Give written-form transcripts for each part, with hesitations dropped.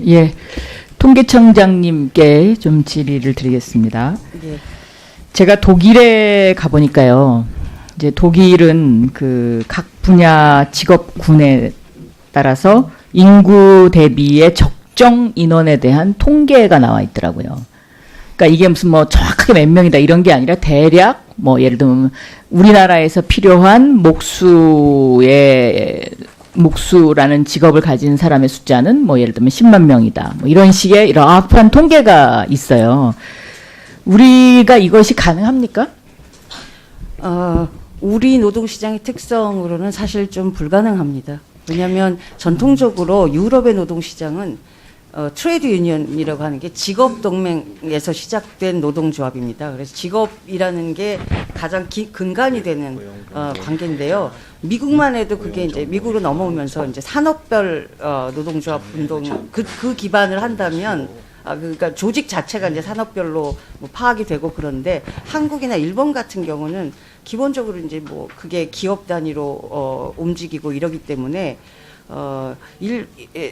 예, 통계청장님께 좀 질의를 드리겠습니다. 예. 제가 독일에 가보니까요. 이제 독일은 그 각 분야 직업군에 따라서 인구 대비의 적정 인원에 대한 통계가 나와 있더라고요. 그러니까 이게 무슨 뭐 정확하게 몇 명이다 이런 게 아니라 대략 뭐 예를 들면 우리나라에서 필요한 목수라는 직업을 가진 사람의 숫자는 뭐 예를 들면 10만 명이다. 뭐 이런 식의 러프한 통계가 있어요. 우리가 이것이 가능합니까? 우리 노동시장의 특성으로는 사실 좀 불가능합니다. 왜냐하면 전통적으로 유럽의 노동시장은 트레이드 유니언이라고 하는 게 직업동맹에서 시작된 노동조합입니다. 그래서 직업이라는 게 가장 근간이 되는 관계인데요. 미국만 해도 그게 이제 미국으로 넘어오면서 이제 산업별 노동조합 운동 그 기반을 한다면 그러니까 조직 자체가 이제 산업별로 뭐 파악이 되고 그런데 한국이나 일본 같은 경우는 기본적으로 이제 뭐 그게 기업 단위로 움직이고 이러기 때문에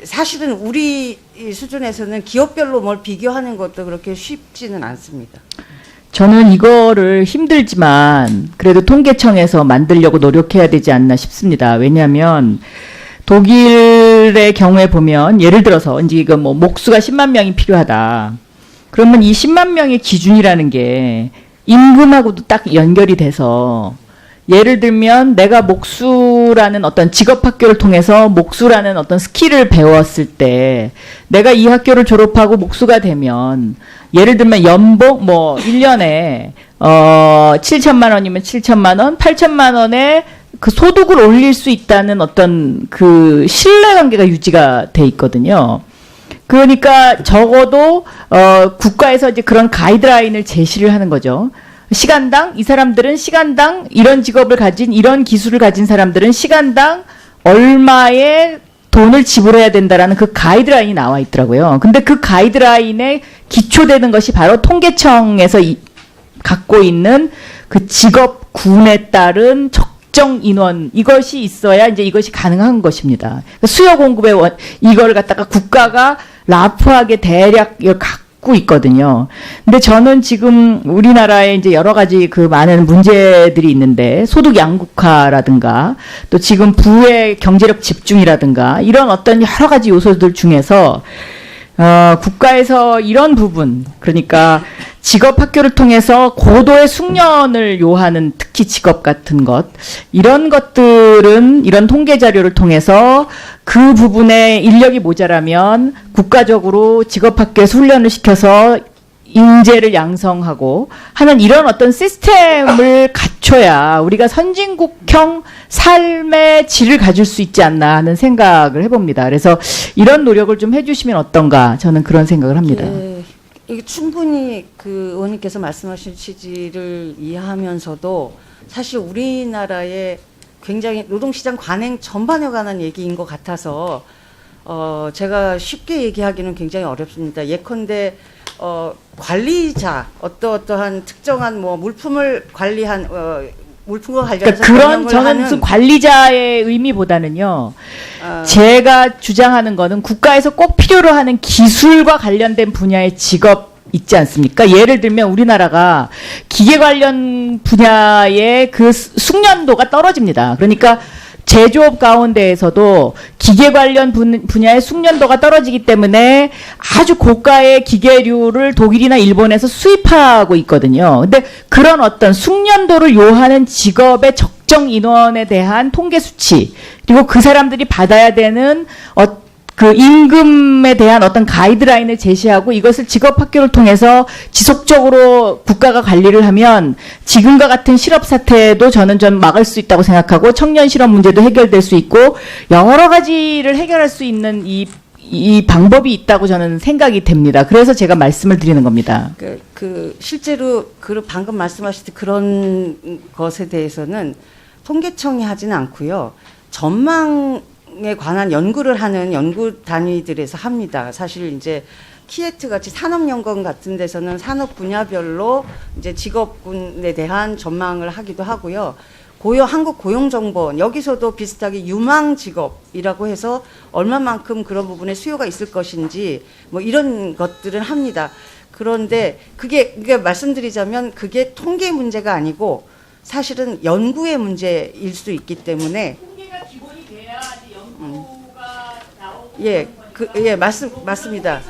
사실은 우리 수준에서는 기업별로 뭘 비교하는 것도 그렇게 쉽지는 않습니다. 저는 이거를 힘들지만 그래도 통계청에서 만들려고 노력해야 되지 않나 싶습니다. 왜냐하면 독일의 경우에 보면 예를 들어서 이제 이거 뭐 목수가 10만 명이 필요하다. 그러면 이 10만 명의 기준이라는 게 임금하고도 딱 연결이 돼서 예를 들면 내가 목수라는 어떤 직업학교를 통해서 목수라는 어떤 스킬을 배웠을 때 내가 이 학교를 졸업하고 목수가 되면 예를 들면 연봉 뭐 1년에 7천만 원이면 7천만 원, 8천만 원에 그 소득을 올릴 수 있다는 어떤 그 신뢰관계가 유지가 돼 있거든요. 그러니까 적어도 국가에서 이제 그런 가이드라인을 제시를 하는 거죠. 시간당 이 사람들은 시간당 이런 직업을 가진 이런 기술을 가진 사람들은 시간당 얼마의 돈을 지불해야 된다라는 그 가이드라인이 나와 있더라고요. 근데 그 가이드라인에 기초되는 것이 바로 통계청에서 갖고 있는 그 직업군에 따른 적정 인원 이것이 있어야 이제 이것이 가능한 것입니다. 수요 공급의 이걸 갖다가 국가가 라프하게 대략 갖고 있거든요. 근데 저는 지금 우리나라에 이제 여러 가지 그 많은 문제들이 있는데 소득 양극화라든가 또 지금 부의 경제력 집중이라든가 이런 어떤 여러 가지 요소들 중에서 국가에서 이런 부분 그러니까 직업 학교를 통해서 고도의 숙련을 요하는 특히 직업 같은 것 이런 것들은 이런 통계 자료를 통해서 그 부분에 인력이 모자라면 국가적으로 직업 학교에서 훈련을 시켜서 인재를 양성하고 하는 이런 어떤 시스템을 갖춰야 우리가 선진국형 삶의 질을 가질 수 있지 않나 하는 생각을 해봅니다. 그래서 이런 노력을 좀 해주시면 어떤가 저는 그런 생각을 합니다. 예, 이게 충분히 그 의원님께서 말씀하신 취지를 이해하면서도 사실 우리나라의 굉장히 노동시장 관행 전반에 관한 얘기인 것 같아서 제가 쉽게 얘기하기는 굉장히 어렵습니다. 예컨대 관리자 어떠한 특정한 뭐 물품을 관리한 물품과 관련해서 그러니까 그런 저는 무슨 관리자의 의미보다는요. 제가 주장하는 거는 국가에서 꼭 필요로 하는 기술과 관련된 분야의 직업 있지 않습니까? 예를 들면 우리나라가 기계 관련 분야의 그 숙련도가 떨어집니다. 그러니까 제조업 가운데에서도 기계 관련 분야의 숙련도가 떨어지기 때문에 아주 고가의 기계류를 독일이나 일본에서 수입하고 있거든요. 근데 그런 어떤 숙련도를 요하는 직업의 적정 인원에 대한 통계 수치 그리고 그 사람들이 받아야 되는 그 임금에 대한 어떤 가이드라인을 제시하고 이것을 직업학교를 통해서 지속적으로 국가가 관리를 하면 지금과 같은 실업 사태도 저는 좀 막을 수 있다고 생각하고 청년 실업 문제도 해결될 수 있고 여러 가지를 해결할 수 있는 이 방법이 있다고 저는 생각이 됩니다. 그래서 제가 말씀을 드리는 겁니다. 실제로 방금 말씀하신 그런 것에 대해서는 통계청이 하지는 않고요. 전망에 관한 연구를 하는 연구 단위들에서 합니다. 사실 이제 키에트 같이 산업연구원 같은 데서는 산업 분야별로 이제 직업군에 대한 전망을 하기도 하고요. 한국고용정보원 여기서도 비슷하게 유망 직업이라고 해서 얼마만큼 그런 부분에 수요가 있을 것인지 뭐 이런 것들은 합니다. 그런데 그게 말씀드리자면 그게 통계 문제가 아니고 사실은 연구의 문제일 수 있기 때문에 통계가 기본이 돼야지 연구가 나오고 예, 맞습니다.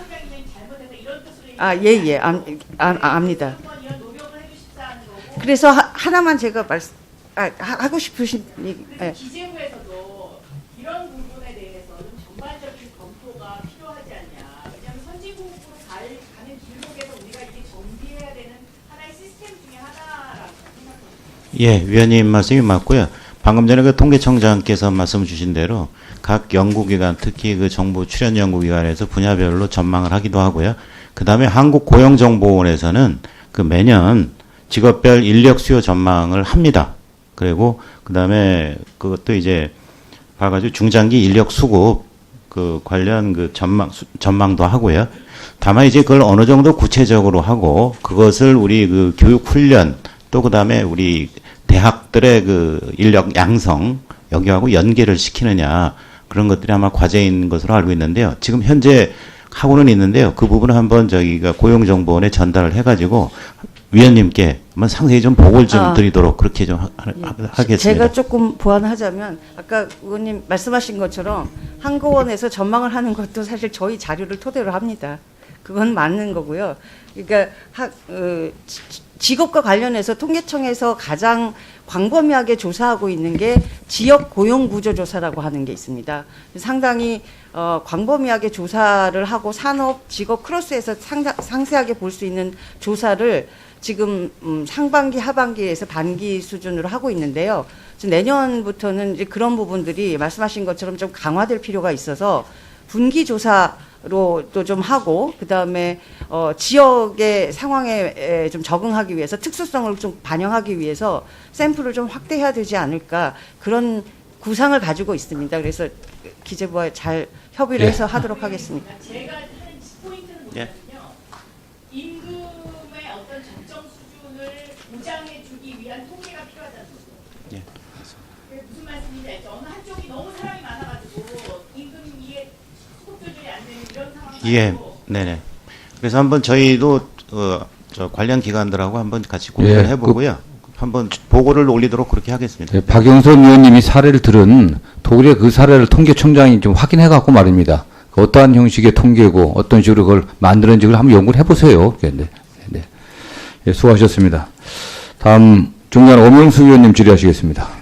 압니다. 그래서 하나만 제가 하고 싶으신 기재부에서도 이런 부분에 대해서 좀 전반적인 검토가 필요하지 않냐. 왜냐하면 선진국으로 가는 길목에서 우리가 이게 정비해야 되는 하나의 시스템 중에 하나라고 생각합니다. 예, 위원님 말씀이 맞고요. 방금 전에 그 통계청장께서 말씀 주신 대로 각 연구기관, 특히 그 정부 출연 연구기관에서 분야별로 전망을 하기도 하고요. 그 다음에 한국고용정보원에서는 그 매년 직업별 인력 수요 전망을 합니다. 그리고 그 다음에 그것도 이제 봐가지고 중장기 인력 수급 그 관련 그 전망도 하고요. 다만 이제 그걸 어느 정도 구체적으로 하고 그것을 우리 그 교육 훈련 또 그 다음에 우리 대학들의 그 인력 양성 여기하고 연계를 시키느냐 그런 것들이 아마 과제인 것으로 알고 있는데요. 지금 현재 하고는 있는데요. 그 부분을 한번 저희가 고용정보원에 전달을 해가지고 위원님께 한번 상세히 좀 보고를 좀 드리도록 그렇게 좀 하겠습니다. 제가 조금 보완하자면 아까 의원님 말씀하신 것처럼 한고원에서 전망을 하는 것도 사실 저희 자료를 토대로 합니다. 그건 맞는 거고요. 그러니까 직업과 관련해서 통계청에서 가장 광범위하게 조사하고 있는 게 지역 고용 구조 조사라고 하는 게 있습니다. 상당히 광범위하게 조사를 하고 산업, 직업 크로스에서 상세하게 볼 수 있는 조사를 지금 상반기, 하반기에서 반기 수준으로 하고 있는데요. 내년부터는 이제 그런 부분들이 말씀하신 것처럼 좀 강화될 필요가 있어서 분기 조사로 또 좀 하고 그다음에 지역의 상황에 좀 적응하기 위해서 특수성을 좀 반영하기 위해서 샘플을 좀 확대해야 되지 않을까 그런 구상을 가지고 있습니다. 그래서 기재부와 잘 협의를 해서 하도록 하겠습니다. 제가 하는 포인트는 뭐냐면요. 임금의 어떤 적정 수준을 보장해주기 위한 통계가 필요하다는 거죠. 예. 그게 무슨 말씀인지 알죠? 어느 한쪽이 너무 사람이 많아가지고 임금이 이게 수급 조절이 안 되는 이런 상황이 예, 아니고 네네. 그래서 한번 저희도 저 관련 기관들하고 한번 같이 고민을 해보고요. 한번 보고를 올리도록 그렇게 하겠습니다. 네, 박영선 의원님이 사례를 들은 독일의 그 사례를 통계청장이 좀 확인해갖고 말입니다. 어떠한 형식의 통계고 어떤 식으로 그걸 만드는지 그걸 한번 연구를 해보세요. 네. 네. 예, 수고하셨습니다. 다음 중간 엄영수 의원님 질의하시겠습니다.